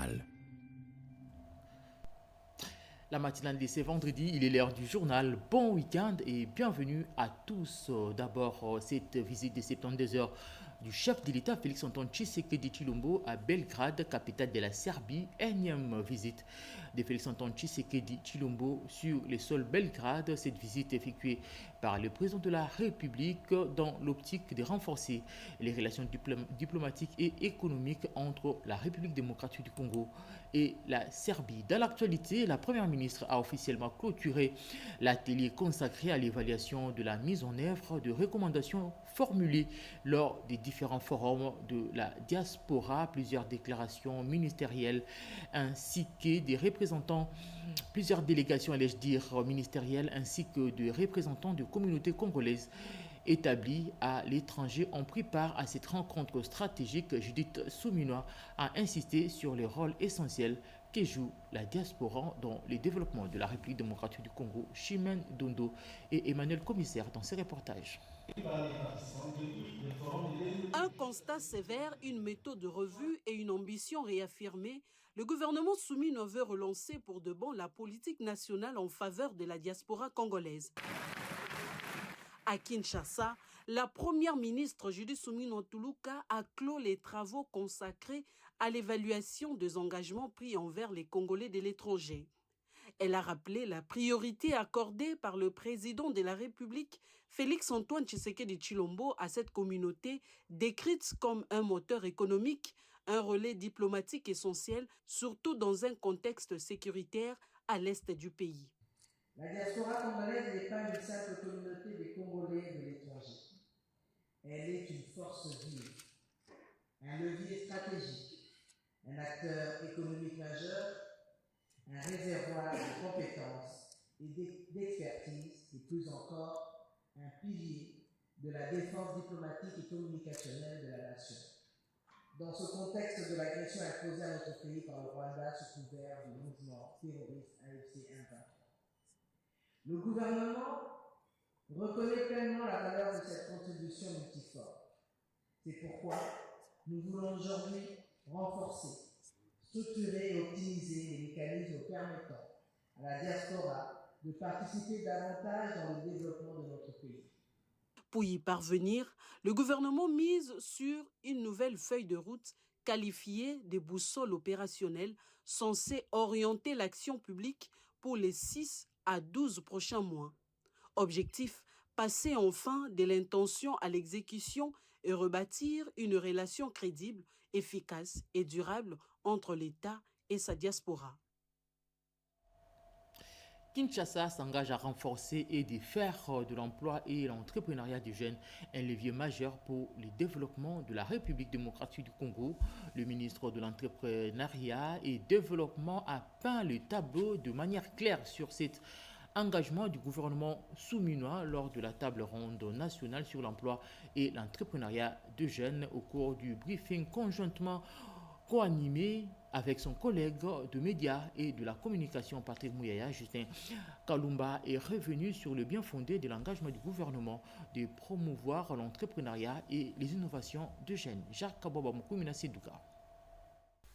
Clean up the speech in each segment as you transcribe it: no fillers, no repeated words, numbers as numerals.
journal. La matinale de ce vendredi, il est l'heure du journal. Bon week-end et bienvenue à tous. D'abord, cette visite de 72 heures du chef de l'État Félix Antoine Tshisekedi Tshilombo à Belgrade, capitale de la Serbie. Énième visite de Félix Antoine Tshisekedi Tshilombo sur le sol Belgrade. Cette visite effectuée par le président de la République dans l'optique de renforcer les relations diplomatiques et économiques entre la République démocratique du Congo et la Serbie. Dans l'actualité, la première ministre a officiellement clôturé l'atelier consacré à l'évaluation de la mise en œuvre de recommandations formulées lors des différents forums de la diaspora, plusieurs déclarations ministérielles ainsi que des représentants, plusieurs délégations, allais-je dire, ministérielles ainsi que des représentants de communautés congolaises établis à l'étranger ont pris part à cette rencontre stratégique. Judith Souminois a insisté sur le rôle essentiel que joue la diaspora dans le développement de la République démocratique du Congo. Chimène Dondo et Emmanuel Commissaire dans ces reportages. Un constat sévère, une méthode de revue et une ambition réaffirmée, le gouvernement Souminois veut relancer pour de bon la politique nationale en faveur de la diaspora congolaise. À Kinshasa, la première ministre Judith Suminwa Tuluka a clos les travaux consacrés à l'évaluation des engagements pris envers les Congolais de l'étranger. Elle a rappelé la priorité accordée par le président de la République, Félix Antoine Tshisekedi Tshilombo, à cette communauté décrite comme un moteur économique, un relais diplomatique essentiel, surtout dans un contexte sécuritaire à l'est du pays. La diaspora congolaise n'est pas une simple communauté des Congolais de l'étranger. Elle est une force vive, un levier stratégique, un acteur économique majeur, un réservoir de compétences et d'expertise, et plus encore, un pilier de la défense diplomatique et communicationnelle de la nation. Dans ce contexte de l'agression imposée à notre pays par le Rwanda sous couvert du mouvement terroriste AFC M23, le gouvernement reconnaît pleinement la valeur de cette contribution multiforme. C'est pourquoi nous voulons aujourd'hui renforcer, structurer et optimiser les mécanismes permettant à la diaspora de participer davantage dans le développement de notre pays. Pour y parvenir, le gouvernement mise sur une nouvelle feuille de route qualifiée de boussole opérationnelle censée orienter l'action publique pour les 6 à 12 prochains mois. Objectif, passer enfin de l'intention à l'exécution et rebâtir une relation crédible, efficace et durable entre l'État et sa diaspora. Kinshasa s'engage à renforcer et de faire de l'emploi et l'entrepreneuriat des jeunes un levier majeur pour le développement de la République démocratique du Congo. Le ministre de l'Entrepreneuriat et Développement a peint le tableau de manière claire sur cet engagement du gouvernement souminois lors de la table ronde nationale sur l'emploi et l'entrepreneuriat des jeunes au cours du briefing conjointement co-animé avec son collègue de médias et de la communication Patrick Mouyaya. Justin Kalumba est revenu sur le bien fondé de l'engagement du gouvernement de promouvoir l'entrepreneuriat et les innovations de jeunes. Jacques Kaboba Moukoumina Sidouka.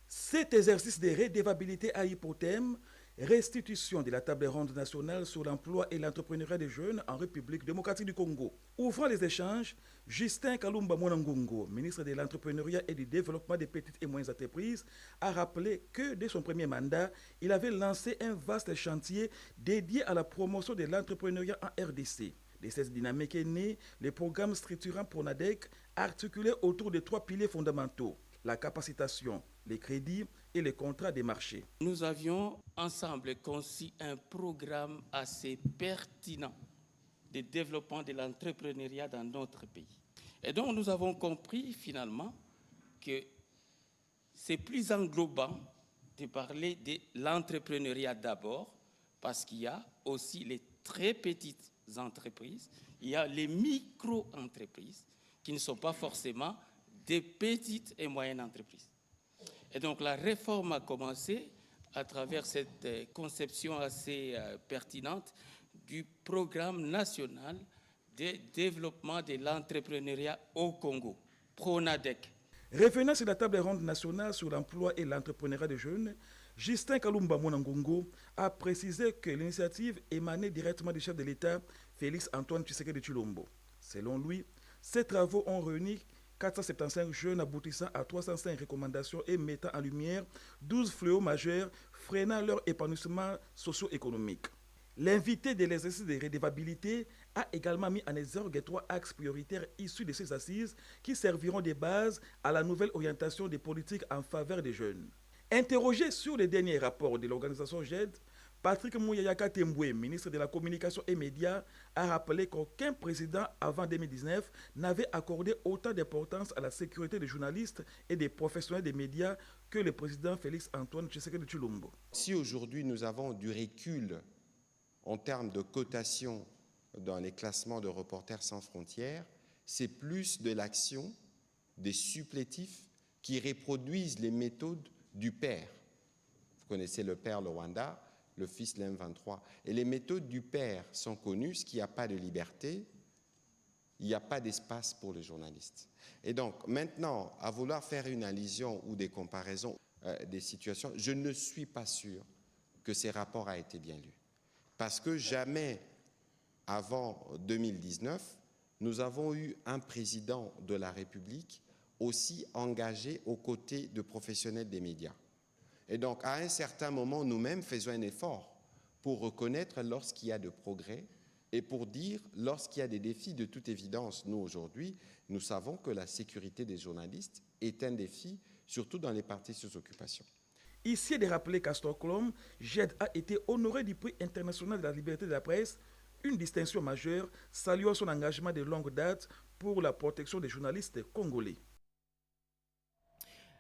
Cet exercice de redevabilité a eu pour thème restitution de la table ronde nationale sur l'emploi et l'entrepreneuriat des jeunes en République démocratique du Congo. Ouvrant les échanges, Justin Kalumba Mwanangungo, ministre de l'Entrepreneuriat et du Développement des petites et moyennes entreprises, a rappelé que dès son premier mandat, il avait lancé un vaste chantier dédié à la promotion de l'entrepreneuriat en RDC. De cette dynamique est né le programme structurant pour NADEC, articulé autour de 3 piliers fondamentaux: la capacitation, les crédits et les contrats des marchés. Nous avions ensemble conçu un programme assez pertinent de développement de l'entrepreneuriat dans notre pays. Et donc nous avons compris finalement que c'est plus englobant de parler de l'entrepreneuriat d'abord, parce qu'il y a aussi les très petites entreprises, il y a les micro-entreprises qui ne sont pas forcément des petites et moyennes entreprises. Et donc la réforme a commencé à travers cette conception assez pertinente du programme national de développement de l'entrepreneuriat au Congo, PRONADEC. Revenant sur la table ronde nationale sur l'emploi et l'entrepreneuriat des jeunes, Justin Kalumba Monangongo a précisé que l'initiative émanait directement du chef de l'État, Félix Antoine Tshisekedi Tshilombo. Selon lui, ces travaux ont réuni 475 jeunes aboutissant à 305 recommandations et mettant en lumière 12 fléaux majeurs freinant leur épanouissement socio-économique. L'invité de l'exercice de redevabilité a également mis en exergue 3 axes prioritaires issus de ces assises qui serviront de base à la nouvelle orientation des politiques en faveur des jeunes. Interrogé sur les derniers rapports de l'organisation GED, Patrick Mouyayaka Temboué, ministre de la Communication et Médias, a rappelé qu'aucun président avant 2019 n'avait accordé autant d'importance à la sécurité des journalistes et des professionnels des médias que le président Félix Antoine Tshisekedi Tshilombo. Si aujourd'hui nous avons du recul en termes de cotation dans les classements de Reporters sans frontières, c'est plus de l'action des supplétifs qui reproduisent les méthodes du père. Vous connaissez le père Rwanda, le fils l'M23. Et les méthodes du père sont connues, ce qu'il n'y a pas de liberté, il n'y a pas d'espace pour les journalistes. Et donc maintenant, à vouloir faire une allusion ou des comparaisons des situations, je ne suis pas sûr que ces rapports aient été bien lus. Parce que jamais avant 2019, nous avons eu un président de la République aussi engagé aux côtés de professionnels des médias. Et donc, à un certain moment, nous-mêmes faisons un effort pour reconnaître lorsqu'il y a de progrès et pour dire lorsqu'il y a des défis. De toute évidence, nous, aujourd'hui, nous savons que la sécurité des journalistes est un défi, surtout dans les partis sous occupation. Ici de rappeler qu'à Stockholm, GED a été honoré du prix international de la liberté de la presse, une distinction majeure, saluant son engagement de longue date pour la protection des journalistes congolais.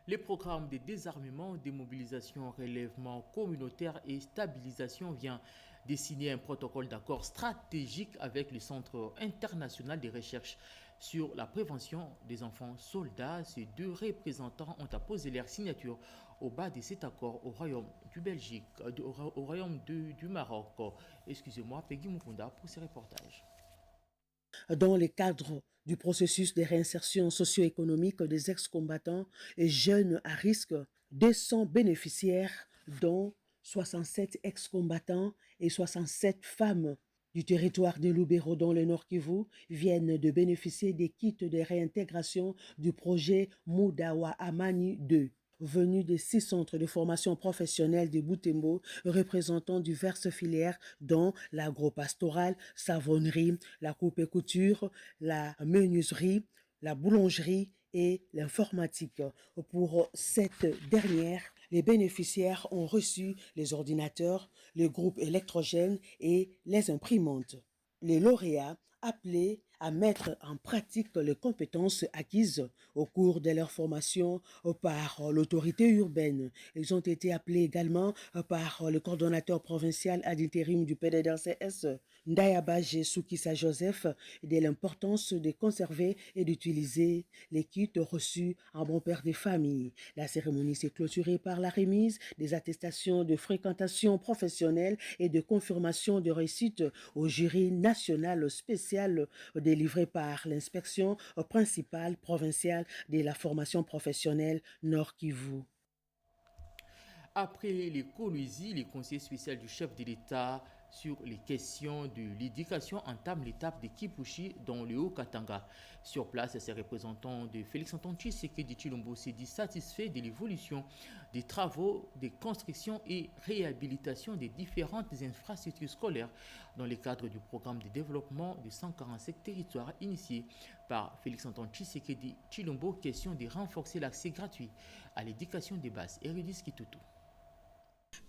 Les programmes de désarmement, démobilisation, relèvement communautaire et stabilisation vient de signer un protocole d'accord stratégique avec le Centre international de recherche sur la prévention des enfants soldats. Ces 2 représentants ont apposé leur signature au bas de cet accord au Royaume du Belgique, au Royaume du Maroc. Excusez-moi, Peggy Mukunda pour ce reportage. Dans le cadre du processus de réinsertion socio-économique des ex-combattants et jeunes à risque, 200 bénéficiaires, dont 67 ex-combattants et 67 femmes du territoire de Lubero dans le Nord Kivu, viennent de bénéficier des kits de réintégration du projet Mudawa Amani 2. Venus de 6 centres de formation professionnelle de Butembo, représentant diverses filières dont l'agro-pastoral, savonnerie, la coupe et couture, la menuiserie, la boulangerie et l'informatique. Pour cette dernière, les bénéficiaires ont reçu les ordinateurs, les groupes électrogènes et les imprimantes. Les lauréats appelés à mettre en pratique les compétences acquises au cours de leur formation par l'autorité urbaine. Ils ont été appelés également par le coordonnateur provincial ad interim du PDDRCS, Ndayabaje Soukissa Joseph, de l'importance de conserver et d'utiliser les kits reçus en bon père des familles. La cérémonie s'est clôturée par la remise des attestations de fréquentation professionnelle et de confirmation de réussite au jury national spécial délivré par l'inspection principale provinciale de la formation professionnelle Nord Kivu. Après les Kolwezi, le conseiller spécial du chef de l'État sur les questions de l'éducation entame l'étape de Kipushi dans le Haut-Katanga. Sur place, ces représentants de Félix-Antoine Tshisekedi Tshilombo s'est dit satisfait de l'évolution des travaux de construction et réhabilitation des différentes infrastructures scolaires dans le cadre du programme de développement de 147 territoires initié par Félix-Antoine Tshisekedi Tshilombo. Question de renforcer l'accès gratuit à l'éducation des bases. Érudis Kitutu.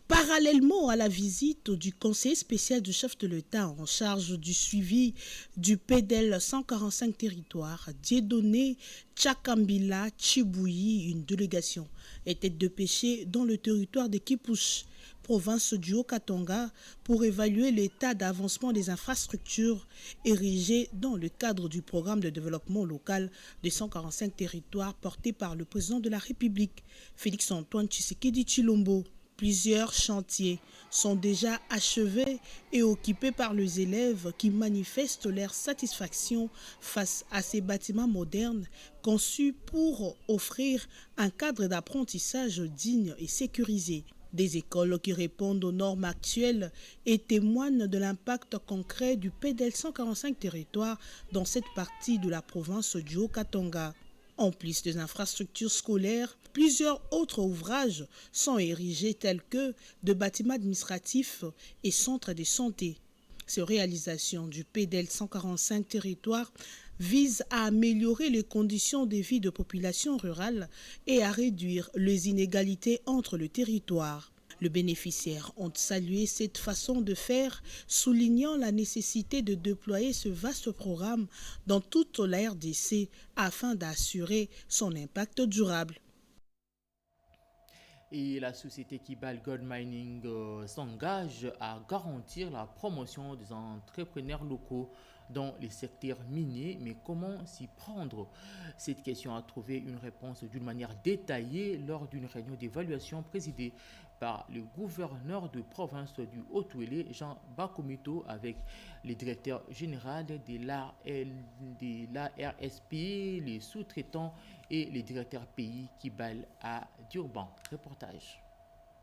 Parallèlement à la visite du conseiller spécial du chef de l'État en charge du suivi du PDL 145 territoires, Dieudonné Tchakambila Tchibouyi, une délégation était dépêchée dans le territoire de Kipushi, province du Haut-Katanga, pour évaluer l'état d'avancement des infrastructures érigées dans le cadre du programme de développement local des 145 territoires porté par le président de la République, Félix-Antoine Tshisekedi Tshilombo. Plusieurs chantiers sont déjà achevés et occupés par les élèves qui manifestent leur satisfaction face à ces bâtiments modernes conçus pour offrir un cadre d'apprentissage digne et sécurisé. Des écoles qui répondent aux normes actuelles et témoignent de l'impact concret du PDL 145 territoires dans cette partie de la province du Haut-Katanga. En plus des infrastructures scolaires, plusieurs autres ouvrages sont érigés tels que de bâtiments administratifs et centres de santé. Ces réalisations du PDL 145 territoires visent à améliorer les conditions de vie de populations rurales et à réduire les inégalités entre le territoire. Les bénéficiaires ont salué cette façon de faire, soulignant la nécessité de déployer ce vaste programme dans toute la RDC afin d'assurer son impact durable. Et la société Kibali Gold Mining s'engage à garantir la promotion des entrepreneurs locaux dans les secteurs miniers. Mais comment s'y prendre? Cette question a trouvé une réponse d'une manière détaillée lors d'une réunion d'évaluation présidée par le gouverneur de province du Haut-Ouélé, Jean Bakomito, avec le directeur général de l'ARSP, les sous-traitants et les directeurs pays Kibali à Durban. Reportage.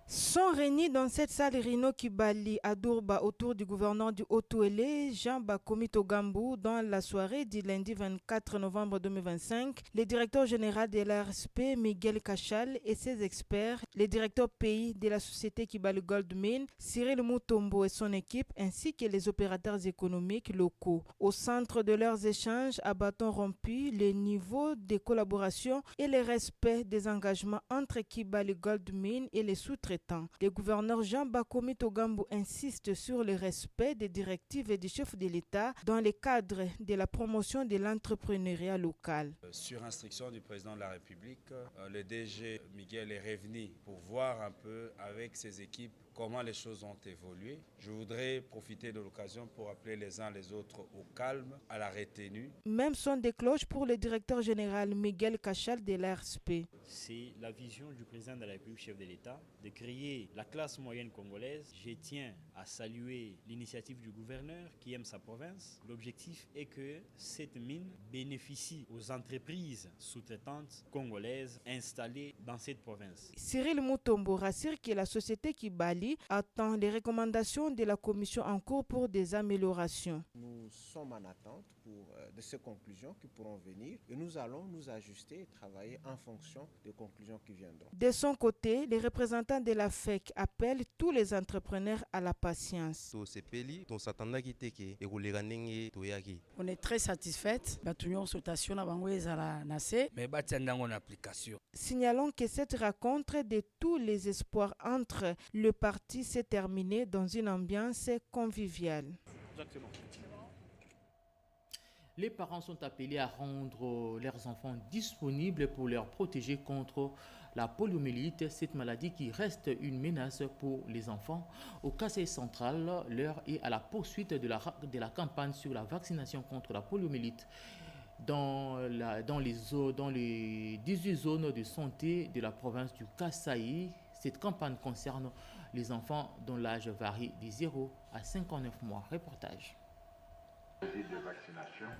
Sont réunis dans cette salle Rino Kibali à Durban autour du gouverneur du Haut-Ouélé, Jean Bakomito Gambou, dans la soirée du lundi 24 novembre 2025. Le directeur général de l'ARSP, Miguel Cachal, et ses experts, le directeur pays de la société Kibali Gold Mine, Cyril Mutombo et son équipe, ainsi que les opérateurs économiques locaux. Au centre de leurs échanges, à bâton rompu, le niveau de collaboration et le respect des engagements entre Kibali Gold Mine et les sous-traitants. Le gouverneur Jean Bakomito Gambou insiste sur le respect des directives et du chef de l'État dans le cadre de la promotion de l'entrepreneuriat local. Sur instruction du président de la République, le DG Miguel est revenu pour voir un peu avec ses équipes comment les choses ont évolué. Je voudrais profiter de l'occasion pour appeler les uns les autres au calme, à la retenue. Même son des cloches pour le directeur général Miguel Cachal de l'ARSP. C'est la vision du président de la République, chef de l'État, de créer la classe moyenne congolaise. Je tiens à saluer l'initiative du gouverneur qui aime sa province. L'objectif est que cette mine bénéficie aux entreprises sous-traitantes congolaises installées dans cette province. Cyril Mutombo rassure que la société Kibali attend les recommandations de la commission en cours pour des améliorations. Nous sommes en attente de ces conclusions qui pourront venir et nous allons nous ajuster et travailler en fonction des conclusions qui viendront. De son côté, les représentants de la FEC appellent tous les entrepreneurs à la patience. On est très satisfaits. Signalons que cette rencontre de tous les espoirs entre le parti s'est terminée dans une ambiance conviviale. Exactement. Les parents sont appelés à rendre leurs enfants disponibles pour leur protéger contre la poliomyélite, cette maladie qui reste une menace pour les enfants. Au Kasaï central, l'heure est à la poursuite de la campagne sur la vaccination contre la poliomyélite. Dans les 18 zones de santé de la province du Kasaï, cette campagne concerne les enfants dont l'âge varie de 0 à 59 mois. Reportage.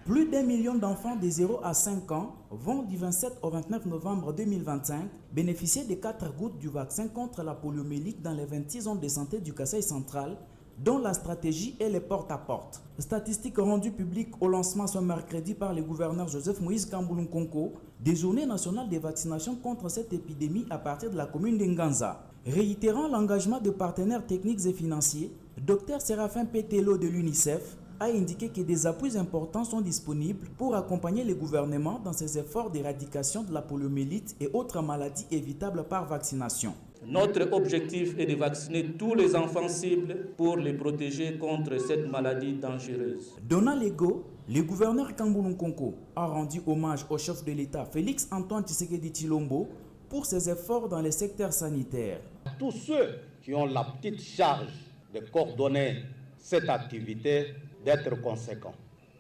Plus d'1 million d'enfants de 0 à 5 ans vont du 27 au 29 novembre 2025 bénéficier des 4 gouttes du vaccin contre la poliomyélite dans les 26 zones de santé du Kasaï central, dont la stratégie est les porte-à-porte. Statistiques rendues publiques au lancement ce mercredi par le gouverneur Joseph Moïse Kamboulounkonko des journées nationales de vaccination contre cette épidémie à partir de la commune d'Nganza. Réitérant l'engagement de partenaires techniques et financiers, Dr Séraphin Pételo de l'UNICEF a indiqué que des appuis importants sont disponibles pour accompagner le gouvernement dans ses efforts d'éradication de la poliomyélite et autres maladies évitables par vaccination. Notre objectif est de vacciner tous les enfants cibles pour les protéger contre cette maladie dangereuse. Donnant l'ego, le gouverneur Kamboulounkonko a rendu hommage au chef de l'État Félix Antoine Tshisekedi Tshilombo pour ses efforts dans les secteurs sanitaires. Tous ceux qui ont la petite charge de coordonner cette activité, d'être conséquents.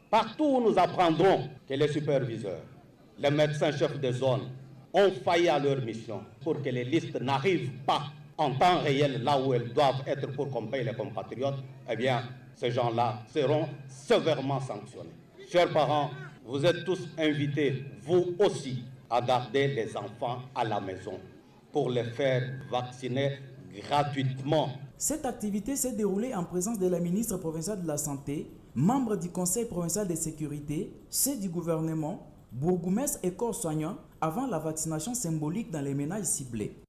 Partout où nous apprendrons que les superviseurs, les médecins chefs de zone ont failli à leur mission pour que les listes n'arrivent pas en temps réel là où elles doivent être pour qu'on paye les compatriotes, eh bien, ces gens-là seront sévèrement sanctionnés. Chers parents, vous êtes tous invités, vous aussi, à garder les enfants à la maison pour les faire vacciner gratuitement. Cette activité s'est déroulée en présence de la ministre provinciale de la Santé, membre du Conseil provincial de sécurité, ceux du gouvernement, bourgmestres et corps soignants avant la vaccination symbolique dans les ménages ciblés.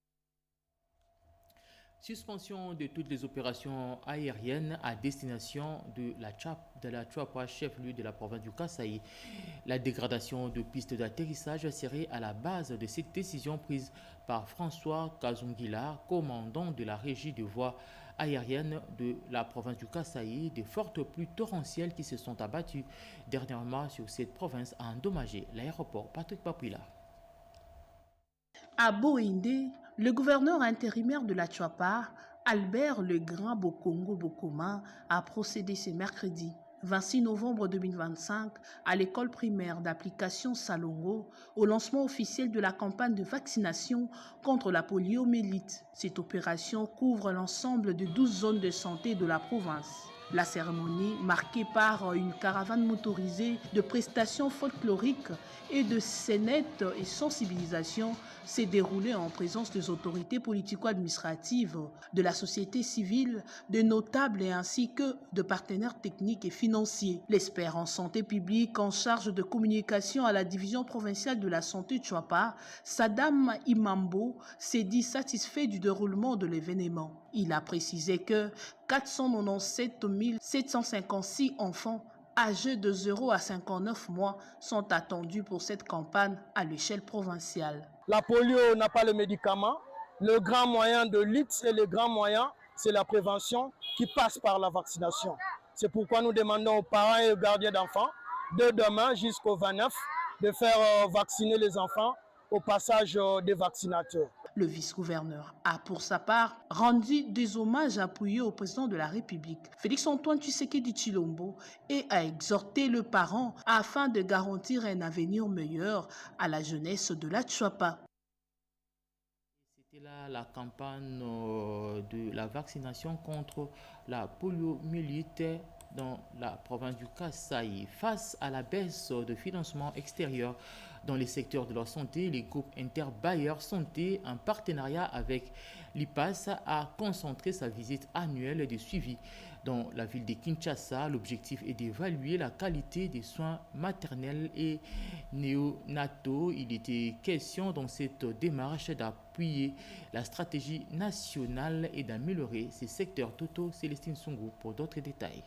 Suspension de toutes les opérations aériennes à destination de la Tchouapa, chef-lieu de la province du Kasaï. La dégradation de pistes d'atterrissage serait à la base de cette décision prise par François Kazungila, commandant de la régie de voies aériennes de la province du Kasaï. De fortes pluies torrentielles qui se sont abattues dernièrement sur cette province a endommagé l'aéroport Patrick Papouila. À Boindé, le gouverneur intérimaire de la Tchouapa, Albert Legrand Bokongo Bokoma, a procédé ce mercredi 26 novembre 2025 à l'école primaire d'application Salongo au lancement officiel de la campagne de vaccination contre la poliomyélite. Cette opération couvre l'ensemble de 12 zones de santé de la province. La cérémonie, marquée par une caravane motorisée de prestations folkloriques et de scénettes et sensibilisation, s'est déroulée en présence des autorités politico-administratives, de la société civile, de notables et ainsi que de partenaires techniques et financiers. L'expert en santé publique en charge de communication à la division provinciale de la santé Tchouapa, Saddam Imambo, s'est dit satisfait du déroulement de l'événement. Il a précisé que 497 756 enfants âgés de 0 à 59 mois sont attendus pour cette campagne à l'échelle provinciale. La polio n'a pas le médicament. Le grand moyen de lutte et le grand moyen, c'est la prévention qui passe par la vaccination. C'est pourquoi nous demandons aux parents et aux gardiens d'enfants de demain jusqu'au 29 de faire vacciner les enfants au passage des vaccinateurs. Le vice-gouverneur a, pour sa part, rendu des hommages appuyés au président de la République, Félix-Antoine Tshisekedi Tshilombo, et a exhorté le parent afin de garantir un avenir meilleur à la jeunesse de la Tchouapa. C'était là la campagne de la vaccination contre la poliomyélite dans la province du Kasaï. Face à la baisse de financement extérieur dans les secteurs de la santé, les groupes interbailleurs santé, en partenariat avec l'IPAS, a concentré sa visite annuelle de suivi dans la ville de Kinshasa. L'objectif est d'évaluer la qualité des soins maternels et néonataux. Il était question dans cette démarche d'appuyer la stratégie nationale et d'améliorer ces secteurs totaux. Célestine Songo pour d'autres détails.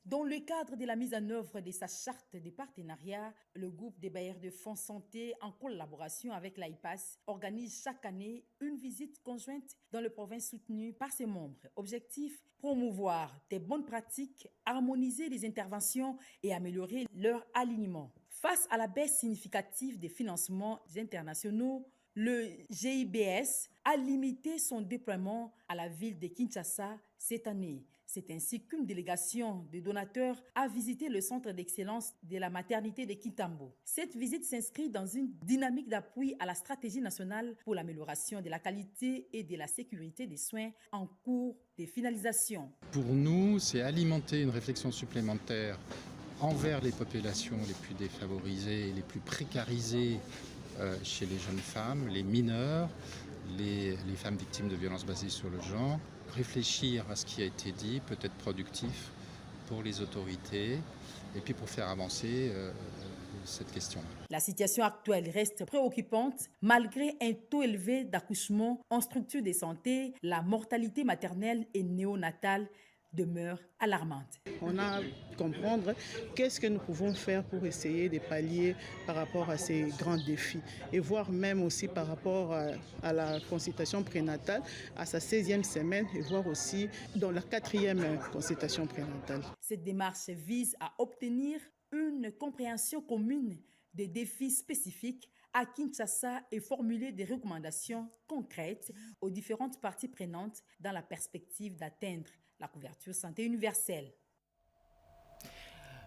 Dans le cadre de la mise en œuvre de sa charte de partenariat, le groupe des bailleurs de fonds santé, en collaboration avec l'AIPAS, organise chaque année une visite conjointe dans les provinces soutenues par ses membres. Objectif, promouvoir des bonnes pratiques, harmoniser les interventions et améliorer leur alignement. Face à la baisse significative des financements internationaux, le GIBS a limité son déploiement à la ville de Kinshasa cette année. C'est ainsi qu'une délégation de donateurs a visité le centre d'excellence de la maternité de Kintambo. Cette visite s'inscrit dans une dynamique d'appui à la stratégie nationale pour l'amélioration de la qualité et de la sécurité des soins en cours de finalisation. Pour nous, c'est alimenter une réflexion supplémentaire envers les populations les plus défavorisées et les plus précarisées chez les jeunes femmes, les mineurs, les femmes victimes de violences basées sur le genre. Réfléchir à ce qui a été dit peut être productif pour les autorités et puis pour faire avancer cette question. La situation actuelle reste préoccupante. Malgré un taux élevé d'accouchement en structure de santé, la mortalité maternelle et néonatale demeure alarmante. On a à comprendre qu'est-ce que nous pouvons faire pour essayer de pallier par rapport à ces grands défis et voir même aussi par rapport à la consultation prénatale à sa 16e semaine et voir aussi dans la 4e consultation prénatale. Cette démarche vise à obtenir une compréhension commune des défis spécifiques à Kinshasa et formuler des recommandations concrètes aux différentes parties prenantes dans la perspective d'atteindre la couverture santé universelle.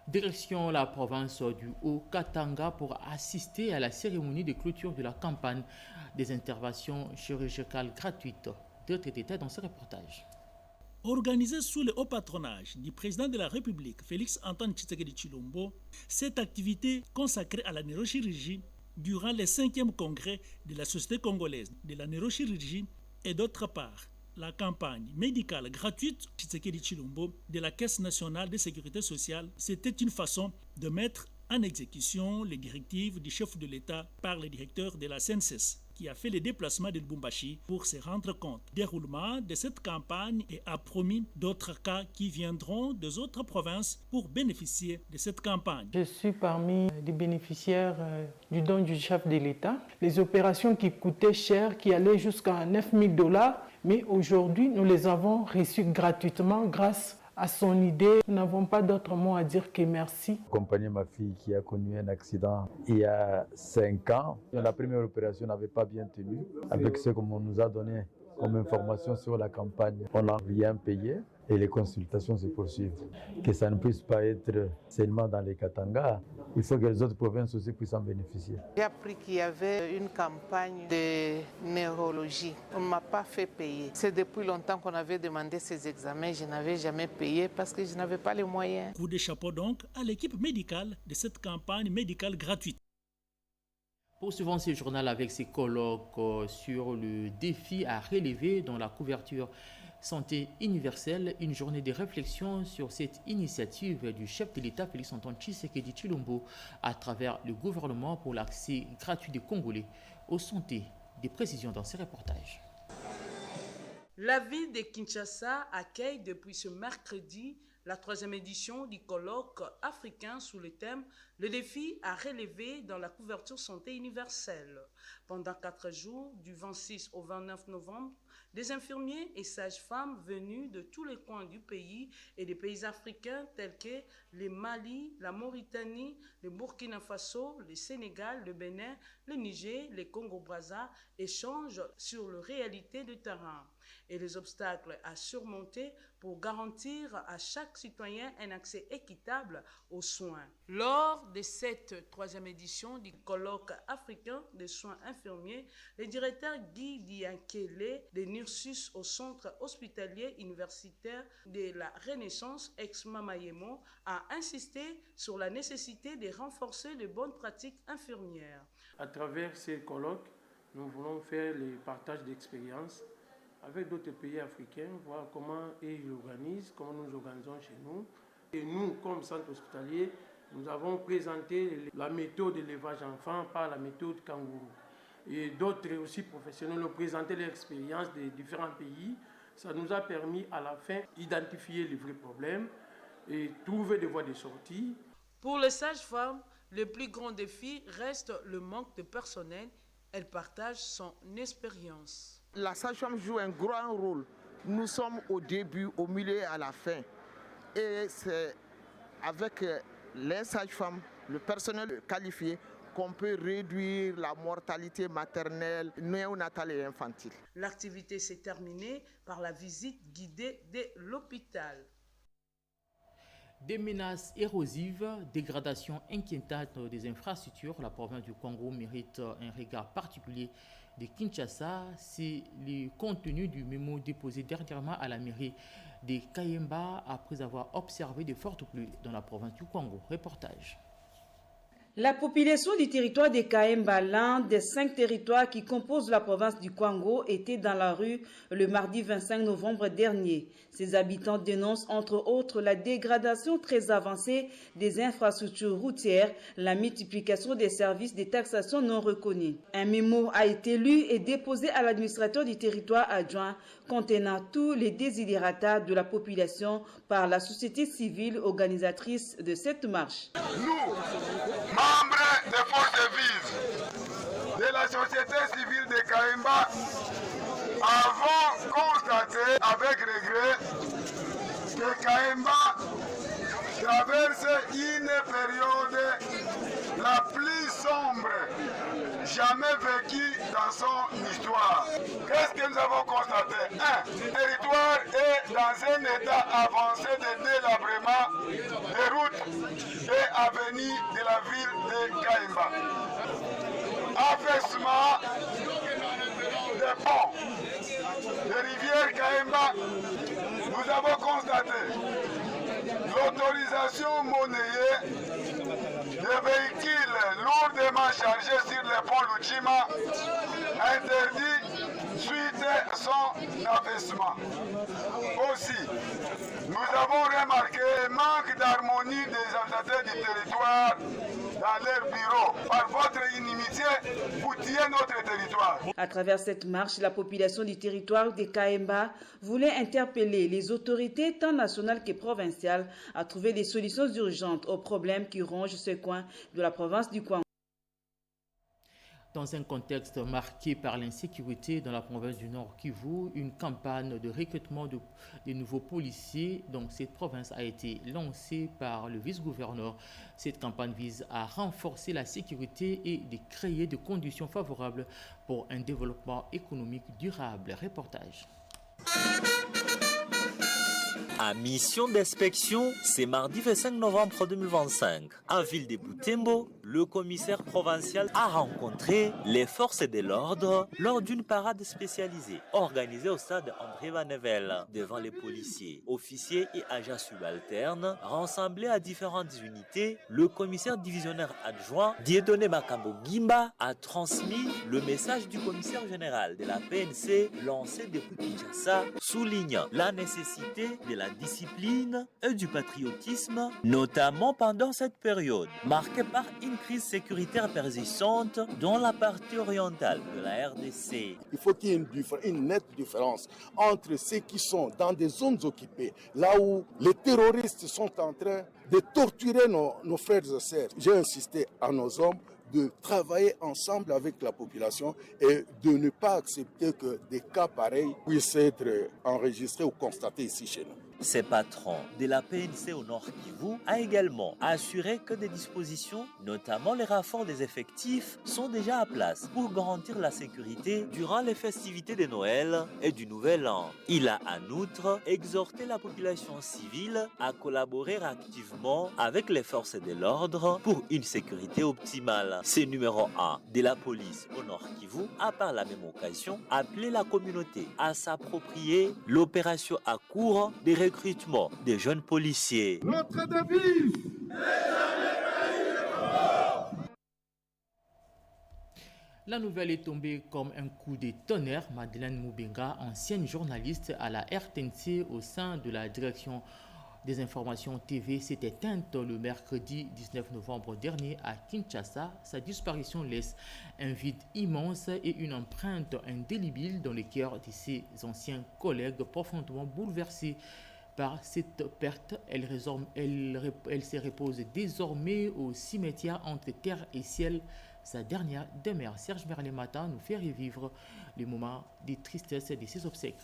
Direction la province du Haut-Katanga pour assister à la cérémonie de clôture de la campagne des interventions chirurgicales gratuites. D'autres détails dans ce reportage. Organisée sous le haut patronage du président de la République, Félix Antoine Tshisekedi Tshilombo, cette activité consacrée à la neurochirurgie durant le 5e congrès de la Société congolaise de la neurochirurgie et d'autre part, la campagne médicale gratuite Tshisekedi Tshilombo de la Caisse nationale de sécurité sociale, c'était une façon de mettre en exécution les directives du chef de l'État par le directeur de la CNSS, qui a fait le déplacement de Lubumbashi pour se rendre compte du déroulement de cette campagne et a promis d'autres cas qui viendront des autres provinces pour bénéficier de cette campagne. Je suis parmi les bénéficiaires du don du chef de l'État. Les opérations qui coûtaient cher, qui allaient jusqu'à $9,000, mais aujourd'hui nous les avons reçues gratuitement grâce à son idée. Nous n'avons pas d'autre mot à dire que merci. Accompagner ma fille qui a connu un accident il y a 5 ans. La première opération n'avait pas bien tenu. Avec ce qu'on nous a donné comme information sur la campagne, on n'a rien payé et les consultations se poursuivent. Que ça ne puisse pas être seulement dans les Katanga, il faut que les autres provinces aussi puissent en bénéficier. J'ai appris qu'il y avait une campagne de neurologie. On ne m'a pas fait payer. C'est depuis longtemps qu'on avait demandé ces examens. Je n'avais jamais payé parce que je n'avais pas les moyens. Coup de chapeau donc à l'équipe médicale de cette campagne médicale gratuite. Poursuivons ce journal avec ses colloques sur le défi à relever dans la couverture santé universelle, une journée de réflexion sur cette initiative du chef de l'État Félix Antoine Tshisekedi Tshilombo à travers le gouvernement pour l'accès gratuit des Congolais aux santé. Des précisions dans ces reportages. La ville de Kinshasa accueille depuis ce mercredi la 3e édition du colloque africain sous le thème « Le défi à relever dans la couverture santé universelle ». Pendant 4 jours, du 26 au 29 novembre, des infirmiers et sages-femmes venus de tous les coins du pays et des pays africains tels que le Mali, la Mauritanie, le Burkina Faso, le Sénégal, le Bénin, le Niger, le Congo-Brazza échangent sur les réalités du terrain et les obstacles à surmonter pour garantir à chaque citoyen un accès équitable aux soins. Lors de cette 3e édition du colloque africain des soins infirmiers, le directeur Guy Diankele de Nursus au centre hospitalier universitaire de la Renaissance ex-Mamayemo a insisté sur la nécessité de renforcer les bonnes pratiques infirmières. À travers ces colloques, nous voulons faire les partages d'expériences avec d'autres pays africains, voir comment ils organisent, comment nous organisons chez nous. Et nous, comme centre hospitalier, nous avons présenté la méthode d'élevage enfant par la méthode kangourou. Et d'autres aussi professionnels ont présenté l'expérience des différents pays. Ça nous a permis à la fin d'identifier les vrais problèmes et trouver des voies de sortie. Pour les sages-femmes, le plus grand défi reste le manque de personnel. Elle partage son expérience. La sage-femme joue un grand rôle. Nous sommes au début, au milieu et à la fin. Et c'est avec les sages-femmes, le personnel qualifié, qu'on peut réduire la mortalité maternelle, néonatale et infantile. L'activité s'est terminée par la visite guidée de l'hôpital. Des menaces érosives, dégradation inquiétante des infrastructures, la province du Congo mérite un regard particulier de Kinshasa. C'est le contenu du mémo déposé dernièrement à la mairie de Kayemba après avoir observé de fortes pluies dans la province du Congo. Reportage. La population du territoire de Kayemba, l'un des 5 territoires qui composent la province du Congo, était dans la rue le mardi 25 novembre dernier. Ses habitants dénoncent entre autres la dégradation très avancée des infrastructures routières, la multiplication des services de taxation non reconnus. Un mémo a été lu et déposé à l'administrateur du territoire adjoint contenant tous les desiderata de la population par la société civile organisatrice de cette marche. Nous, membres des forces de vive de la société civile de Kayemba, avons constaté avec regret que Kayemba traverse une période la plus sombre jamais vécue dans son histoire. Qu'est-ce que nous avons constaté? Le territoire est dans un état avancé de délabrement des routes et avenues de la ville de Kaimba. Affaissement des ponts de rivière Kaimba, nous avons constaté l'autorisation monnayée des véhicules lourdement chargés sur les ponts Luchima interdit suite à son affaissement. Aussi, nous avons remarqué le manque d'harmonie des habitants du territoire dans leur bureau. Par votre inimitié, vous tuez notre territoire. À travers cette marche, la population du territoire de Kaemba voulait interpeller les autorités tant nationales que provinciales à trouver des solutions urgentes aux problèmes qui rongent ce coin de la province du Kwango. Dans un contexte marqué par l'insécurité dans la province du Nord Kivu, une campagne de recrutement de nouveaux policiers dans cette province a été lancée par le vice-gouverneur. Cette campagne vise à renforcer la sécurité et de créer des conditions favorables pour un développement économique durable. Reportage. À mission d'inspection, c'est mardi 25 novembre 2025. En ville de Butembo, le commissaire provincial a rencontré les forces de l'ordre lors d'une parade spécialisée organisée au stade André Vanevel devant les policiers, officiers et agents subalternes rassemblés à différentes unités. Le commissaire divisionnaire adjoint Dieudonné Makambo Gimba a transmis le message du commissaire général de la PNC lancé depuis Kinshasa, soulignant la nécessité de la discipline et du patriotisme, notamment pendant cette période marquée par une crise sécuritaire persistante dans la partie orientale de la RDC. Il faut qu'il y ait une nette différence entre ceux qui sont dans des zones occupées, là où les terroristes sont en train de torturer nos frères et sœurs. J'ai insisté à nos hommes de travailler ensemble avec la population et de ne pas accepter que des cas pareils puissent être enregistrés ou constatés ici chez nous. Ces patrons de la PNC au Nord Kivu a également assuré que des dispositions, notamment les renforts des effectifs, sont déjà à place pour garantir la sécurité durant les festivités de Noël et du Nouvel An. Il a en outre exhorté la population civile à collaborer activement avec les forces de l'ordre pour une sécurité optimale. Ce numéro 1 de la police au Nord Kivu a par la même occasion appelé la communauté à s'approprier l'opération à court des recrutement des jeunes policiers. Notre devise. La nouvelle est tombée comme un coup de tonnerre. Madeleine Moubenga, ancienne journaliste à la RTNC au sein de la direction des informations TV, s'est éteinte le mercredi 19 novembre dernier à Kinshasa. Sa disparition laisse un vide immense et une empreinte indélébile dans le cœur de ses anciens collègues profondément bouleversés par cette perte. Elle se repose désormais au cimetière entre terre et ciel. Sa dernière demeure. Serge Merlemata nous fait revivre les moments de tristesse de ses obsèques.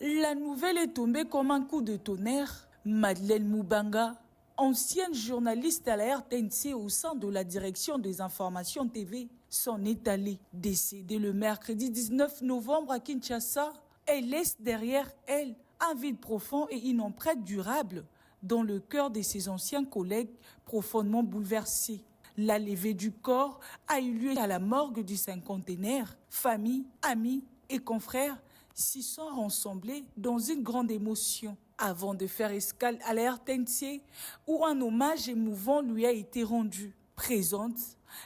La nouvelle est tombée comme un coup de tonnerre. Madeleine Moubenga, ancienne journaliste à la RTNC au sein de la direction des informations TV, s'en est allée. Décédée le mercredi 19 novembre à Kinshasa, elle laisse derrière elle un vide profond et une empreinte durable dans le cœur de ses anciens collègues profondément bouleversés. La levée du corps a eu lieu à la morgue du cinquantenaire. Famille, amis et confrères s'y sont rassemblés dans une grande émotion avant de faire escale à la RTNC où un hommage émouvant lui a été rendu. Présente,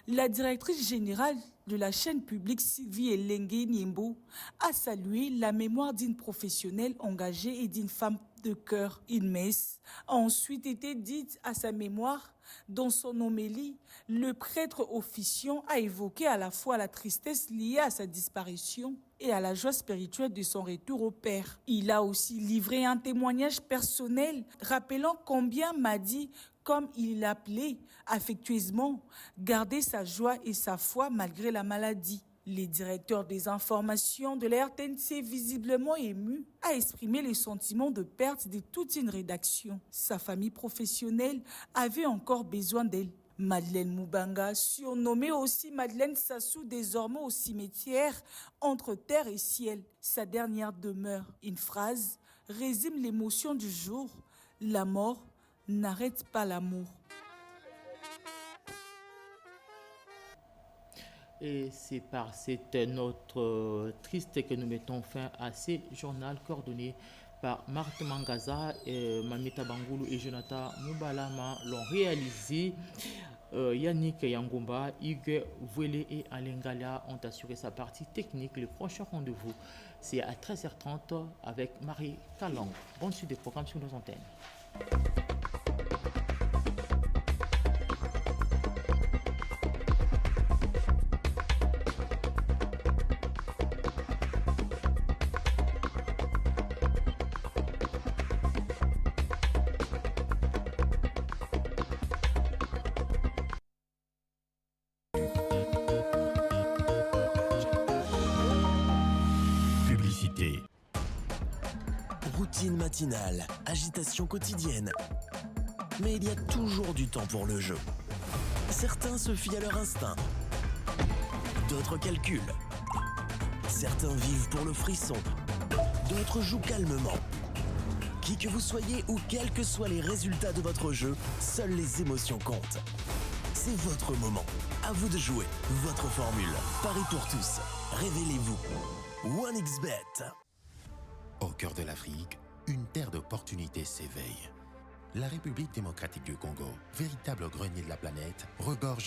la directrice générale de la chaîne publique Sylvie Elengue Niembo a salué la mémoire d'une professionnelle engagée et d'une femme de cœur. Une messe a ensuite été dite à sa mémoire. Dans son homélie, le prêtre officiant a évoqué à la fois la tristesse liée à sa disparition et à la joie spirituelle de son retour au Père. Il a aussi livré un témoignage personnel rappelant combien Madi, comme il l'appelait affectueusement, gardait sa joie et sa foi malgré la maladie. Le directeur des informations de la RTNC, visiblement ému, a exprimé les sentiments de perte de toute une rédaction. Sa famille professionnelle avait encore besoin d'elle. Madeleine Mubanga, surnommée aussi Madeleine Sassou, désormais au cimetière entre terre et ciel, sa dernière demeure. Une phrase résume l'émotion du jour. La mort n'arrête pas l'amour. Et c'est par cette note triste que nous mettons fin à ce journal coordonné par Marthe Mangaza, Mamita Bangoulou et Jonathan Moubalama l'ont réalisé. Yannick Yangomba, Hugues Vouélé et Alain Gala ont assuré sa partie technique. Le prochain rendez-vous, c'est à 13h30 avec Marie Kalang. Bonne suite des programmes sur nos antennes. Routine matinale, agitation quotidienne. Mais il y a toujours du temps pour le jeu. Certains se fient à leur instinct. D'autres calculent. Certains vivent pour le frisson. D'autres jouent calmement. Qui que vous soyez ou quels que soient les résultats de votre jeu, seules les émotions comptent. C'est votre moment. À vous de jouer. Votre formule. Paris pour tous. Révélez-vous. 1xBet. Au cœur de l'Afrique, une terre d'opportunités s'éveille. La République démocratique du Congo, véritable grenier de la planète, regorge